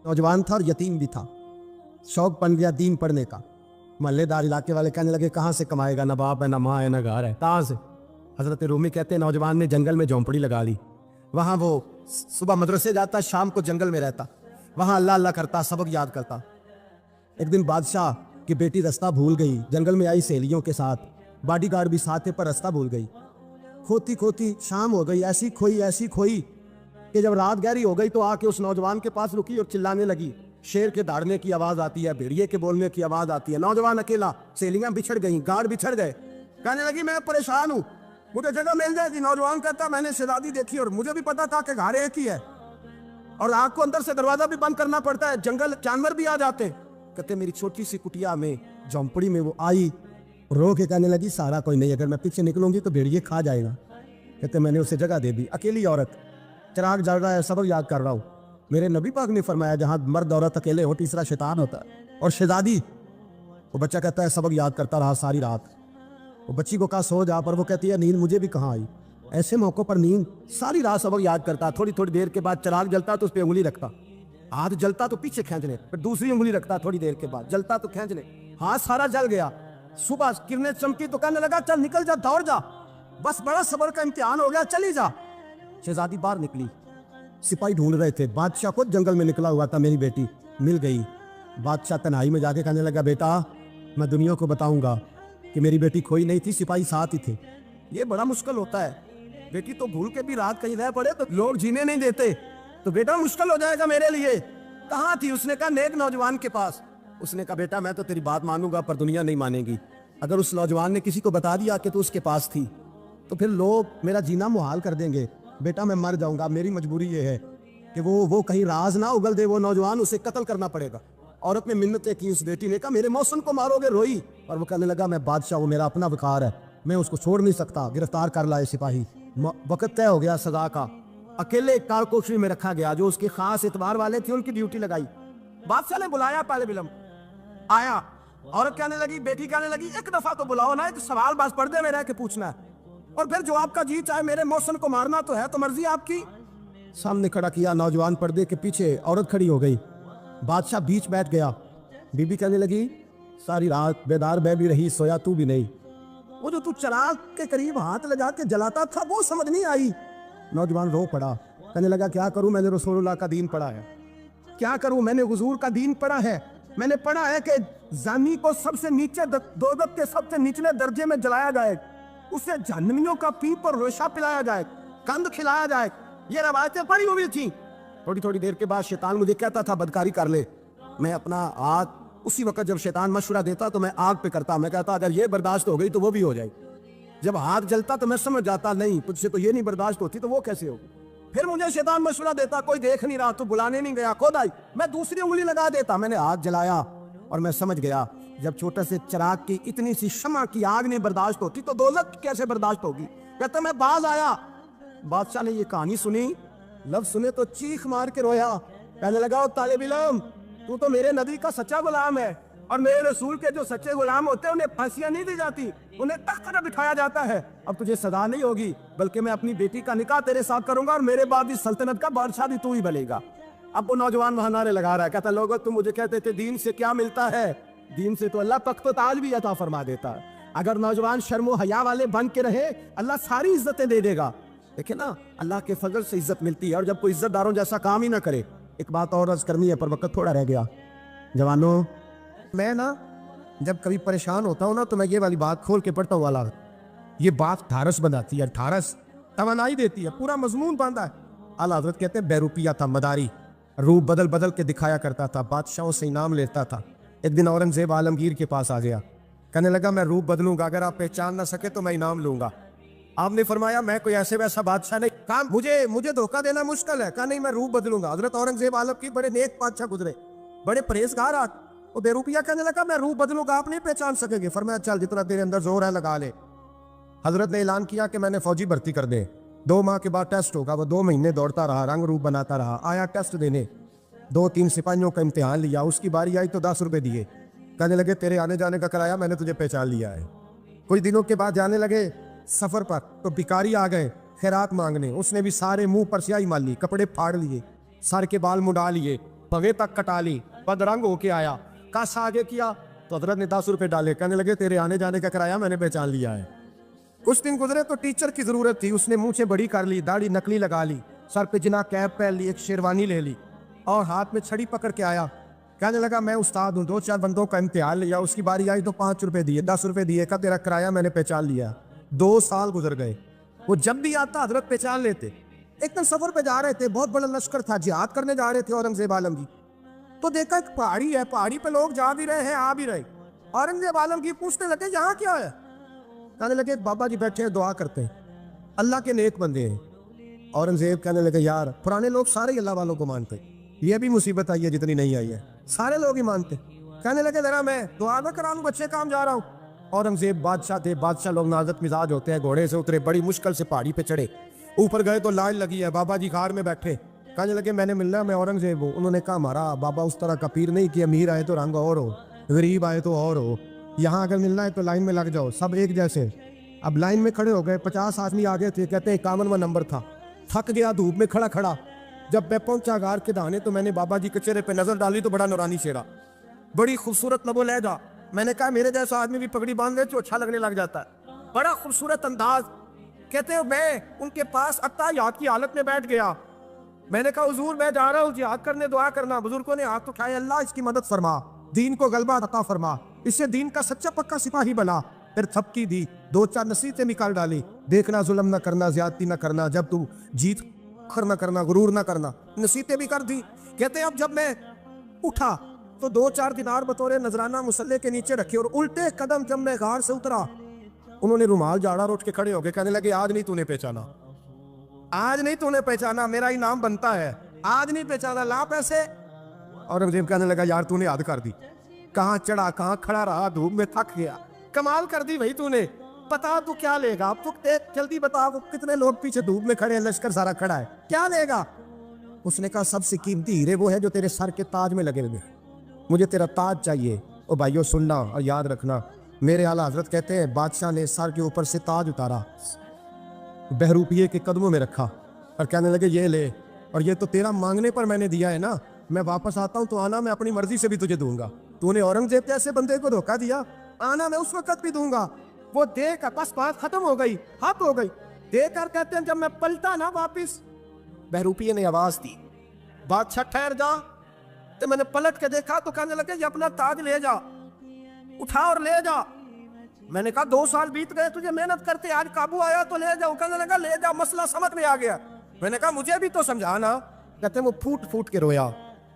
नौजवान था और यतीम भी था। शौक बन गया दीन पढ़ने का। महल्लेदार इलाके वाले कहने लगे कहाँ से कमाएगा, ना बाप है ना माँ है ना घर है, कहाँ से। हजरत रूमी कहते हैं नौजवान ने जंगल में झोंपड़ी लगा ली। वहाँ वो सुबह मदरसे जाता, शाम को जंगल में रहता, वहाँ अल्लाह अल्लाह करता, सबक याद करता। एक दिन बादशाह की बेटी रास्ता भूल गई, जंगल में आई सहेलियों के साथ, बॉडीगार्ड भी साथ थे पर रास्ता भूल गई। खोती खोती शाम हो गई, ऐसी खोई कि जब रात गहरी हो गई तो आके उस नौजवान के पास रुकी और चिल्लाने लगी। शेर के दौड़ने की आवाज आती है, भेड़िए के बोलने की आवाज आती है। नौजवान अकेला, सहेलियां बिछड़ गई, गार्ड बिछड़ गए। कहने लगी मैं परेशान हूँ, मुझे जगह मिल जाएगी। नौजवान कहता मैंने शहजादी देखी और मुझे भी पता था कि घर एक ही है और आग को अंदर से दरवाजा भी बंद करना पड़ता है, जंगल जानवर भी आ जाते। कहते मेरी छोटी सी कुटिया में झोंपड़ी में वो आई, रो के कहने लगी सारा कोई नहीं, अगर मैं पीछे निकलूंगी तो भेड़िए खा जाएगा। कहते मैंने उसे जगह दे दी। अकेली औरत, चिराग जल रहा है, सबक याद कर रहा हूँ। मेरे नबी पाक ने फरमाया जहां मर्द औरत अकेले हो तीसरा शैतान होता है। और शहजादी, वो बच्चा कहता है सबक याद करता रहा सारी रात। वो बच्ची को कहा सो जा, पर वो कहती है नींद मुझे भी कहाँ आई। ऐसे मौकों पर नींद, सारी रात सबक याद करता। थोड़ी थोड़ी देर के बाद चिराग जलता तो उस पर उंगली रखता, हाथ जलता तो पीछे खींचने, फिर दूसरी उंगली रखता, थोड़ी देर के बाद जलता तो खींचने, हाथ सारा जल गया। सुबह किरणें चमकी तो कहने लगा चल निकल जा, दौड़ जा, बस बड़ा सबर का इम्तिहान हो गया, चली जा। शहजादी बाहर निकली, सिपाही ढूंढ रहे थे। बादशाह खुद जंगल में निकला हुआ था, मेरी बेटी मिल गई। बादशाह तन्हाई में जाके कहने लगा बेटा मैं दुनिया को बताऊंगा कि मेरी बेटी खोई नहीं थी, सिपाही साथ ही थे। ये बड़ा मुश्किल होता है, बेटी तो भूल के भी रात कहीं रह पड़े तो लोग जीने नहीं देते, तो बेटा मुश्किल हो जाएगा मेरे लिए। कहाँ थी? उसने कहा नेक नौजवान के पास। उसने कहा बेटा मैं तो तेरी बात मानूंगा पर दुनिया नहीं मानेगी। अगर उस नौजवान ने किसी को बता दिया कि तू उसके पास थी तो फिर लोग मेरा जीना मुहाल कर देंगे। बेटा मैं मर जाऊंगा, मेरी मजबूरी ये है कि वो कहीं राज ना उगल दे वो नौजवान, उसे कत्ल करना पड़ेगा। औरत ने मिन्नतें की, उस बेटी ने कहा मेरे मौसम को मारोगे, रोई। और वो कहने लगा मैं बादशाह, वो मेरा अपना वकार है, मैं उसको छोड़ नहीं सकता। गिरफ्तार कर लाए सिपाही। वक्त तय हो गया सजा का। अकेले एक कारकोशरी में रखा गया, जो उसके खास इतबार वाले थे उनकी ड्यूटी लगाई। बादशाह ने बुलाया, पहले बिलम आया। औरत कहने लगी, बेटी कहने लगी एक दफा तो बुलाओ ना, एक सवाल बस पर्दे में रह के पूछना है और फिर जो आपका जी चाहे, मेरे मौसम को मारना तो है तो मर्जी आपकी। सामने खड़ा किया, नौजवान पर्दे के पीछे औरत खड़ी हो गई। बादशाह बीच बैठ गया। बीबी कहने लगी सारी रात बेदार मैं भी रही, सोया तू भी नहीं। वो जो तू चिराग के करीब हाथ लगा के जलाता था वो समझ नहीं आई। नौजवान रो पड़ा, कहने लगा क्या करूं, मैंने रसूलुल्लाह का दीन पढ़ा है, क्या करूं, मैंने हुजूर का दीन पढ़ा है। मैंने पढ़ा है कि जानी को सबसे नीचे दोज़ख के सबसे निचले दर्जे में जलाया जाए, उसे जहन्नमियों का पीप और रेशा पिलाया जाए, कंद खिलाया जाए। ये रवायतें पड़ी हुई थी। थोड़ी थोड़ी देर के बाद शैतान मुझे कहता था बदकारी कर ले। मैं अपना आग, उसी वक्त जब शैतान मशवरा देता तो मैं आग पे करता। मैं कहता अगर ये बर्दाश्त हो गई तो वो भी हो जाएगी। जब हाथ जलता तो मैं समझ जाता नहीं तुझसे तो ये नहीं बर्दाश्त होती तो वो कैसे होगी। फिर मुझे शैतान मशवरा देता कोई देख नहीं रहा तो बुलाने नहीं गया, खुद आई, मैं दूसरी उंगली लगा देता। मैंने हाथ जलाया और मैं समझ गया जब छोटे से चिराग की इतनी सी शमा की आग नहीं बर्दाश्त होती तो दोज़ख कैसे बर्दाश्त होगी। कहता मैं बाज आया। बादशाह ने ये कहानी सुनी, लफ्ज सुने तो चीख मार के रोया। कहने लगा तालिब इल्म तू तो मेरे नबी का सच्चा गुलाम है और मेरे रसूल के जो सच्चे गुलाम होते हैं उन्हें फांसियां नहीं दी जाती, उन्हें तख्त पर बिठाया जाता है। अब तुझे सजा नहीं होगी बल्कि मैं अपनी बेटी का निकाह तेरे साथ करूंगा और मेरे बाद इस सल्तनत का बादशाह भी तू ही बनेगा। अब वो नौजवान वहां नारे लगा रहा है, कहता लोगों तुम मुझे कहते थे दीन से क्या मिलता है, दीन से तो अल्लाह तख्त ताज भी अता फरमा देता है। अगर नौजवान शर्मो हया वाले बन के रहे अल्लाह सारी इज्जतें दे देगा। देखिए ना अल्लाह के फजल से इज्जत मिलती है और जब कोई इज्जतदारों जैसा काम ही ना करे। एक बात और अर्ज करनी है पर वक्त थोड़ा रह गया। जवानों मैं ना जब कभी परेशान होता हूँ ना तो मैं ये वाली बात खोल के पढ़ता हूँ वाला, ये बात ठारस बनाती है, ठारस तवानाई देती है, पूरा मजमून बांधा है। आला हज़रत कहते हैं बैरूपिया था, मदारी, रूप बदल बदल के दिखाया करता था, बादशाहों से इनाम लेता था। एक दिन औरंगजेब आलमगीर के पास आ गया, कहने लगा मैं रूप बदलूंगा, अगर आप पहचान ना सके तो मैं इनाम लूंगा। आपने फरमाया मैं कोई ऐसे वैसा बादशाह नहीं, कहा मुझे धोखा देना मुश्किल है, कहा नहीं मैं रूप बदलूंगा। हजरत औरंगजेब आलमगीर बड़े नेक बादशाह गुजरे, बड़े परहेजगार। वो बेरूपिया कहने लगा मैं रूप बदलूंगा, आप नहीं पहचान सकेंगे। फरमाया चल जितना तेरे अंदर जोर है लगा ले। हजरत ने ऐलान किया कि मैंने फौजी भर्ती कर दे, 2 माह के बाद टेस्ट होगा। वो 2 महीने दौड़ता रहा, रंग रूप बनाता रहा, आया टेस्ट देने, 2-3 सिपाहियों का इम्तिहान लिया, उसकी बारी आई तो 10 रुपए दिए, कहने लगे तेरे आने जाने का किराया मैंने तुझे पहचान लिया है। कुछ दिनों के बाद जाने लगे सफर पर तो भिखारी आ गए खैरात मांगने, उसने भी सारे मुंह पर स्याही मार ली, कपड़े फाड़ लिए, सर के बाल मुड़ा लिए, भवे तक कटा ली, बदरंग होके आया, कस आगे किया तो हजरत ने 10 रुपए डाले, कहने लगे तेरे आने जाने का किराया मैंने पहचान लिया है। कुछ दिन गुजरे तो टीचर की जरूरत थी, उसने मुंह से बड़ी कर ली, दाढ़ी नकली लगा ली, सर पे जिना कैप पहन ली, एक शेरवानी ले ली और हाथ में छड़ी पकड़ के आया। कहने लगा मैं उस्ताद हूँ, 2-4 बंदों का इम्तिहान लिया, उसकी बारी आई तो 5 रुपए दिए, 10 रुपए दिए, का तेरा किराया मैंने पहचान लिया। 2 साल गुजर गए, वो जब भी आता हजरत पहचान लेते। एक दिन सफर पे जा रहे थे, बहुत बड़ा लश्कर था, जिहाद करने जा रहे थे औरंगजेब आलम की, तो देखा एक पहाड़ी है, पहाड़ी पे लोग जा भी रहे हैं आ भी रहे। औरंगजेब आलम की पूछने लगे यहाँ क्या है? कहने लगे बाबा जी बैठे हैं दुआ करते हैं, अल्लाह के नेक बंदे हैं। औरंगजेब कहने लगे यार पुराने लोग सारे ही अल्लाह वालों को मानते, ये भी मुसीबत आई है जितनी नहीं आई है, सारे लोग ही मानते। कहने लगे जरा मैं दुआ ना करा लूं, बच्चे काम जा रहा हूँ। औरंगजेब बादशाह थे, बादशाह लोग नाजुक मिजाज होते हैं, घोड़े से उतरे, बड़ी मुश्किल से पहाड़ी पे चढ़े, ऊपर गए तो लाइन लगी है, बाबा जी खार में बैठे। कहने लगे मैंने मिलना, मैं औरंगजेब हूँ। उन्होंने कहा हमारा बाबा उस तरह का पीर नहीं कि अमीर आए तो रंग और हो, गरीब आए तो और हो, यहाँ अगर मिलना है तो लाइन में लग जाओ, सब एक जैसे। अब लाइन में खड़े हो गए, 50 आदमी आगे थे, कहते हैं 51वां नंबर था। थक गया धूप में खड़ा खड़ा, जब मैं पहुंचा गार के दाने तो मैंने बाबा जी के चेहरे पे नजर डाली तो बड़ा नूरानी चेहरा, बड़ी खूबसूरत लबो लहजा। मैंने कहा मेरे जैसा आदमी भी पगड़ी बांध ले तो अच्छा लगने लग जाता है, बड़ा खूबसूरत अंदाज। कहते हैं मैं उनके पास अत्ताहियात की हालत में बैठ गया। मैंने कहा हुजूर मैं जा रहा हूँ जिहाद करने, दुआ करना। बुजुर्गों ने हाथ उठाए, अल्लाह इसकी मदद फरमा, दीन को गलबा अता फरमा, इससे दीन का सच्चा पक्का सिपाही बना। फिर थपकी दी, 2-4 नसीहतें निकाल डाली, देखना जुल्म न करना, ज्यादती न करना, जब तू जीत खर न करना, गुरूर न करना, नसीहतें भी कर दी। कहते हैं अब जब मैं उठा तो 2-4 दिनार बतौर नजराना मुसल्ले के नीचे रखे और उल्टे कदम जब मैं गार से उतरा, उन्होंने रुमाल झाड़ा और उठ के खड़े हो गए। कहने लगे आज नहीं तूने पहचाना, आज नहीं तूने पहचाना, मेरा इनाम बनता है, आज नहीं पहचाना, ला पैसे। औरंगजेब कहने लगा यार तूने हद कर दी, कहाँ चढ़ा कहाँ खड़ा रहा, धूप में थक गया, कमाल कर दी भाई तूने। बता तू क्या लेगा, अब तू जल्दी बता, वो कितने लोग पीछे धूप में खड़े हैं, लश्कर सारा खड़ा है, क्या लेगा? उसने कहा सबसे कीमती हीरे वो है जो तेरे सर के ताज में लगे हुए, मुझे तेरा ताज चाहिए। ओ भाइयों सुनना और याद रखना, मेरे आला हजरत कहते हैं बादशाह ने सर के ऊपर से ताज उतारा, बहरूपिये के कदमों में रखा और कहने लगे ये ले, और ये तो तेरा मांगने पर मैंने दिया है ना, मैं वापस आता हूँ तो आना मैं अपनी मर्जी से भी तुझे दूंगा। तूने औरंगजेब जैसे बंदे को धोखा दिया, आना मैं उस वक्त भी दूंगा। वो देख बस बात खत्म हो गई, हाथ हो गई। देकर कहते हैं जब मैं पलटा ना वापिस, बहरूपिये ने आवाज दी बादशाह ठहर जा। तो मैंने पलट के देखा तो कहने लगे ये अपना ताज ले जा, उठा और ले जा। मैंने कहा 2 साल बीत गए तुझे मेहनत करते, आज काबू आया तो ले जाओ। कहने लगा ले जा, मसला समझ में आ गया। मैंने कहा मुझे भी तो समझाना। कहते हैं वो फूट फूट के रोया,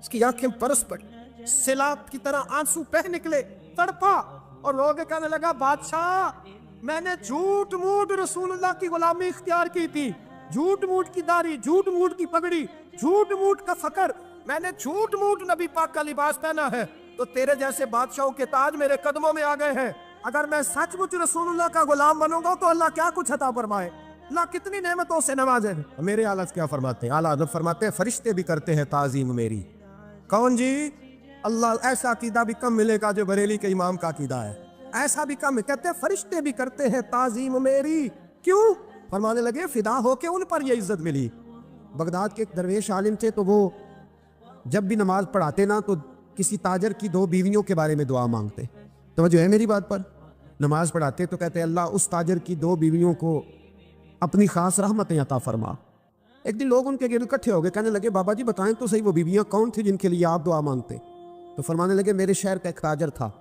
उसकी आंखें बरस पड़ी, सैलाब की तरह आंसू बह निकले, तड़पा और रो के कहने लगा बादशाह मैंने झूठ मूठ रसूलुल्लाह की गुलामी इख्तियार की थी, झूठ मूठ की दाढ़ी, झूठ मूठ की पगड़ी, झूठ मूठ का फकर, मैंने झूठ मूठ नबी पाक का लिबास पहना है, तो तेरे जैसे बादशाहों के ताज मेरे कदमों में आ गए हैं। अगर मैं सचमुच रसूलुल्लाह का गुलाम बनूंगा तो अल्लाह क्या कुछ अता फरमाए, अल्लाह कितनी नेमतों से नवाजे। मेरे आला क्या फरमाते हैं, आला हज़रत फरमाते हैं फरिश्ते भी करते हैं ताजीम मेरी। कौन जी? अल्लाह। ऐसा अकीदा भी कम मिलेगा जो बरेली के इमाम का अकीदा है, ऐसा भी कम। कहते हैं फरिश्ते भी करते हैं ताजीम मेरी। क्यों? फरमाने लगे फिदा होके उन पर ये इज्जत मिली। बगदाद के एक दरवेश आलिम थे, तो वो जब भी नमाज पढ़ाते ना तो किसी ताजर की 2 बीवियों के बारे में दुआ मांगते। तो जो है मेरी बात पर, नमाज पढ़ाते तो कहते अल्लाह उस ताजर की 2 बीवियों को अपनी खास रहमतें अता फरमा। एक दिन लोग उनके गिर्द इकट्ठे हो गए, कहने लगे बाबा जी बताएं तो सही वो बीवियां कौन थी जिनके लिए आप दुआ मांगते? तो फरमाने लगे मेरे शहर का एक ताजर था,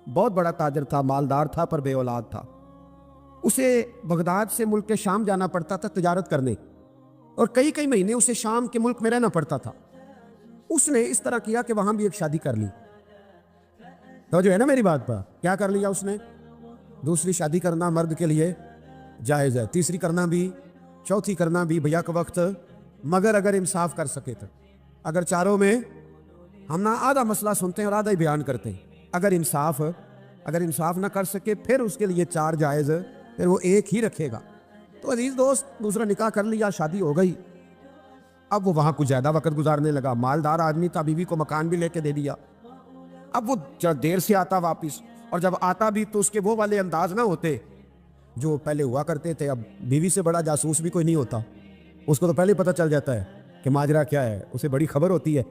बहुत बड़ा ताजर था, मालदार था पर बे औलाद था। उसे बगदाद से मुल्क के शाम जाना पड़ता था तजारत करने, और कई कई महीने उसे शाम के मुल्क में रहना पड़ता था। उसने इस तरह किया कि वहां भी एक शादी कर ली। तो जो है ना मेरी बात पर, क्या कर लिया उसने? दूसरी शादी करना मर्द के लिए जायज़ है, तीसरी करना भी, चौथी करना भी भैया का वक्त, मगर अगर इंसाफ कर सके तो। अगर चारों में हम ना आधा मसला सुनते हैं और आधा ही बयान करते हैं, अगर इंसाफ ना कर सके फिर उसके लिए 4 जायज़, फिर वो एक ही रखेगा। तो अजीज दोस्त दूसरा निकाह कर लिया, शादी हो गई। अब वो वहाँ कुछ ज़्यादा वक्त गुजारने लगा, मालदार आदमी था, बीवी को मकान भी लेके दे दिया। अब वो जब देर से आता वापिस, और जब आता भी तो उसके वो वाले अंदाज ना होते जो पहले हुआ करते थे। अब बीवी से बड़ा जासूस भी कोई नहीं होता, उसको तो पहले पता चल जाता है कि माजरा क्या है, उसे बड़ी खबर होती है।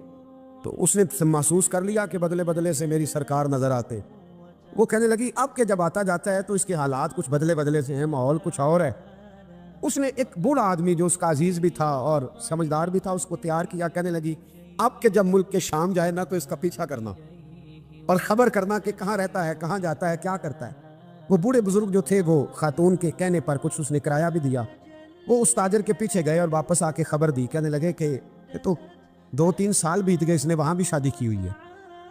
तो उसने महसूस कर लिया कि बदले बदले से मेरी सरकार नजर आते। वो कहने लगी अब के जब आता जाता है तो इसके हालात कुछ बदले बदले से हैं, माहौल कुछ और है। उसने एक बूढ़ा आदमी जो उसका अजीज भी था और समझदार भी था उसको तैयार किया। कहने लगी अब के जब मुल्क के शाम जाए ना तो इसका पीछा करना और खबर करना कि कहाँ रहता है, कहाँ जाता है, क्या करता है। वो बूढ़े बुजुर्ग जो थे वो खातून के कहने पर कुछ उसने किराया भी दिया। वो उस ताजर के पीछे गए और वापस आके खबर दी। कहने लगे कि ये तो 2-3 साल बीत गए, इसने वहाँ भी शादी की हुई है,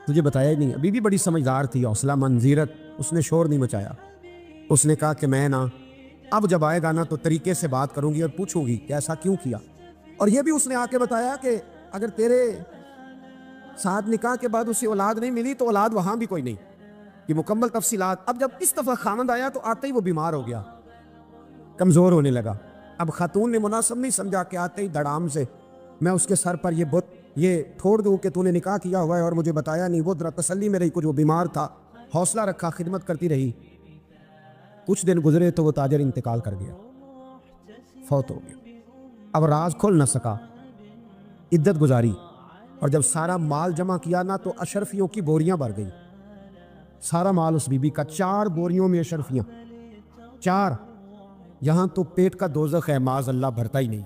तुझे बताया ही नहीं। अभी भी बड़ी समझदार थी, हौसला मंजीरत, उसने शोर नहीं मचाया। उसने कहा कि मैं ना अब जब आएगा ना तो तरीके से बात करूंगी और पूछूंगी कि ऐसा क्यों किया। और ये भी उसने आके बताया कि अगर तेरे साथ निकाह के बाद उसे औलाद नहीं मिली तो औलाद वहाँ भी कोई नहीं, ये मुकम्मल तफसीलात। अब जब इस दफ़ा खामद आया तो आते ही वो बीमार हो गया, कमज़ोर होने लगा। अब खातून ने मुनासिब नहीं समझा कि आते ही धड़ाम से मैं उसके सर पर ये बुत ये छोड़ दूँ कि तूने निकाह किया हुआ है और मुझे बताया नहीं। वो जरा तसल्ली में रही, कुछ वो बीमार था, हौसला रखा, खिदमत करती रही। कुछ दिन गुजरे तो वो ताजर इंतकाल कर गया, फौत हो गया। अब राज खोल न सका, इद्दत गुजारी और जब सारा माल जमा किया ना तो अशरफियों की बोरियां भर गई। सारा माल उस बीबी का, 4 बोरियों में अशरफियां, 4। यहाँ तो पेट का दोज़ख है, माज़ अल्लाह भरता ही नहीं।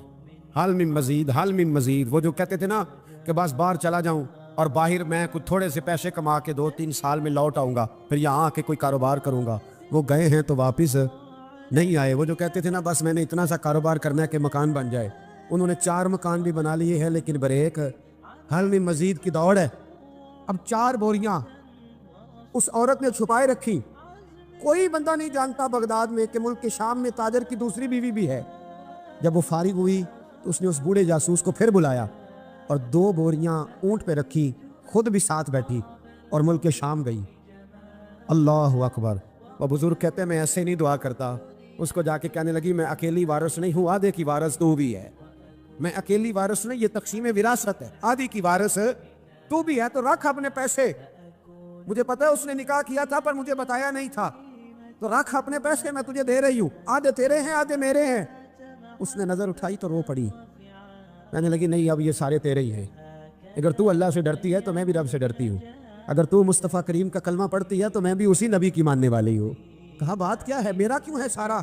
हाल में मजीद, हाल में मजीद। वो जो कहते थे ना कि बस बाहर चला जाऊं और बाहर मैं कुछ थोड़े से पैसे कमा के 2-3 साल में लौट आऊँगा, फिर यहाँ आके कोई कारोबार करूँगा, वो गए हैं तो वापस नहीं आए। वो जो कहते थे ना बस मैंने इतना सा कारोबार करना है कि मकान बन जाए, उन्होंने 4 मकान भी बना लिए हैं, लेकिन बरेक हाल में मजीद की दौड़ है। अब 4 बोरियां उस औरत ने छुपाए रखी। कोई बंदा नहीं जानता बगदाद में कि मुल्क के शाम में ताजर की दूसरी बीवी भी है। जब वो फारिग हुई तो उसने उस बूढ़े जासूस को फिर बुलाया और 2 बोरियां ऊंट पे रखी, खुद भी साथ बैठी और मुल्क के शाम गई। अल्लाह अकबर। वह बुजुर्ग कहते हैं मैं ऐसे नहीं दुआ करता। उसको जाके कहने लगी मैं अकेली वारिस नहीं हूँ, आधे की वारिस तू भी है। मैं अकेली वारिस नहीं, ये तकसीम विरासत है, आधी की वारिस तू भी है, तो रख अपने पैसे। मुझे पता है उसने निकाह किया था पर मुझे बताया नहीं था, तो रख अपने पैसे, मैं तुझे दे रही हूँ, आधे तेरे हैं आधे मेरे हैं। उसने नजर उठाई तो रो पड़ी, कहने लगी नहीं अब ये सारे तेरे ही हैं। अगर तू अल्लाह से डरती है तो मैं भी रब से डरती हूँ, अगर तू मुस्तफ़ा करीम का कलमा पढ़ती है तो मैं भी उसी नबी की मानने वाली हूँ। कहा बात क्या है, मेरा क्यों है सारा?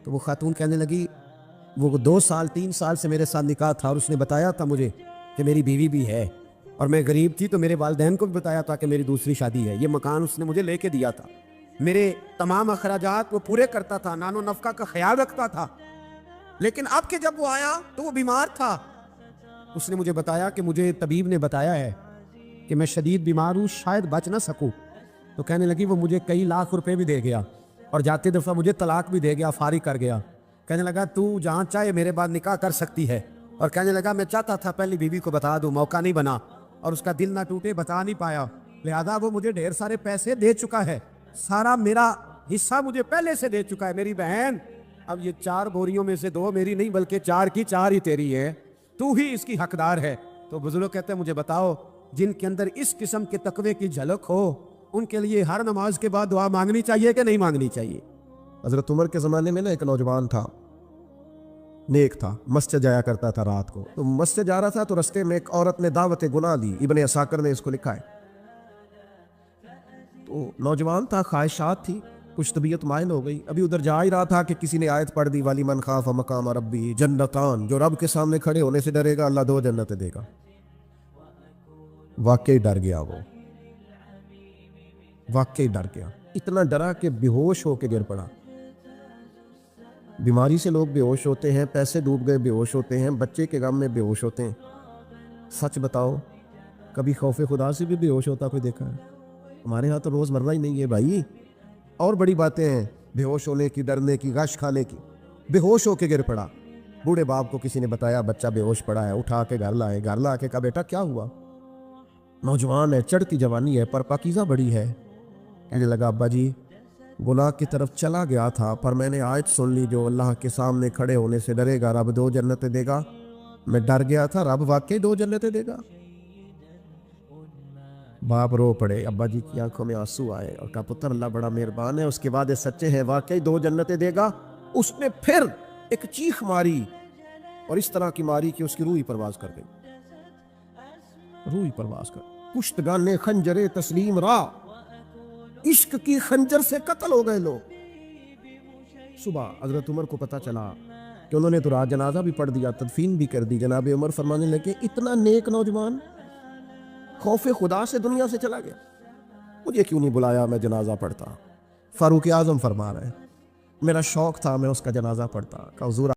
तो वो खातून कहने लगी वो 2 साल 3 साल से मेरे साथ निकाह था और उसने बताया था मुझे कि मेरी बीवी भी है और मैं गरीब थी तो मेरे वालिदैन को भी बताया था कि मेरी दूसरी शादी है। ये मकान उसने मुझे लेके दिया था, मेरे तमाम अखराजात वो पूरे करता था, नानो नफका का ख्याल रखता था। लेकिन अब के जब वो आया तो वो बीमार था। उसने मुझे बताया कि मुझे तबीब ने बताया है कि मैं शदीद बीमार हूँ, शायद बच ना सकूँ। तो कहने लगी वो मुझे कई लाख रुपए भी दे गया और जाते दफ़ा मुझे तलाक भी दे गया, फारिग कर गया। कहने लगा तू जहाँ चाहे मेरे बाद निकाह कर सकती है। और कहने लगा मैं चाहता था पहली बीवी को बता दूँ, मौका नहीं बना और उसका दिल ना टूटे, बता नहीं पाया, लिहाजा वो मुझे ढेर सारे पैसे दे चुका है, सारा मेरा हिस्सा मुझे पहले से दे चुका है। मेरी बहन अब ये 4 बोरियों में से 2 मेरी नहीं बल्कि 4 की 4 ही तेरी है, तू ही इसकी हकदार है। तो बुजुर्ग कहते हैं मुझे बताओ जिनके अंदर इस किस्म के तकवे की झलक हो उनके लिए हर नमाज के बाद दुआ मांगनी चाहिए कि नहीं मांगनी चाहिए? हजरत उमर के ज़माने में ना एक नौजवान था, नेक था, मस्जिद जाया करता था रात को। तो मस्जिद जा रहा था तो रास्ते में एक औरत ने दावत गुनाह दी, इब्ने असाकर ने इसको लिखा है। तो नौजवान था, ख्वाहिशात थी, कुछ तबीयत माइल हो गई। अभी उधर जा ही रहा था कि किसी ने आयत पढ़ दी वाली मन खाफ मकाम रब्बी जन्नतान, जो रब के सामने खड़े होने से डरेगा अल्लाह 2 जन्नतें देगा। वाकई डर गया, वो वाकई डर गया, इतना डरा कि बेहोश होकर गिर पड़ा। बीमारी से लोग बेहोश होते हैं, पैसे डूब गए बेहोश होते हैं, बच्चे के गम में बेहोश होते हैं। सच बताओ कभी खौफे खुदा से भी बेहोश होता कोई देखा है? हमारे यहाँ तो रोज़मर्रा ही नहीं है भाई। और बड़ी बातें हैं बेहोश होने की, डरने की, गश खाने की। बेहोश होके गिर पड़ा। बूढ़े बाप को किसी ने बताया बच्चा बेहोश पड़ा है, उठा के घर लाए। घर ला के कहा बेटा क्या हुआ? नौजवान है, चढ़ती जवानी है, पर पाकीज़ा बड़ी है। कहने लगा अब्बा जी गुनाह की तरफ चला गया था पर मैंने आयत सुन ली जो अल्लाह के सामने खड़े होने से डरेगा रब 2 जन्नतें देगा। मैं डर गया था, रब वाकई 2 जन्नतें देगा। बाप रो पड़े, अब्बा जी की आंखों में आंसू आए और कहा पुत्र अल्लाह बड़ा मेहरबान है, उसके बाद ये सच्चे हैं, वाकई 2 जन्नतें देगा। उसने फिर एक चीख मारी और इस तरह की मारी कि उसकी रूह ही परवाज कर गई। روئی پرواز کر. کشتگان خنجر تسلیم را، عشق کی خنجر سے قتل ہو گئے لوگ. صبح حضرت عمر کو پتہ چلا کہ انہوں نے تو رات جنازہ بھی پڑھ دیا، تدفین بھی کر دی. جناب عمر فرمانے لگے اتنا نیک نوجوان خوف خدا سے دنیا سے چلا گیا، مجھے کیوں نہیں بلایا میں جنازہ پڑھتا. فاروق اعظم فرما رہے ہیں میرا شوق تھا میں اس کا جنازہ پڑھتا. کہ حضور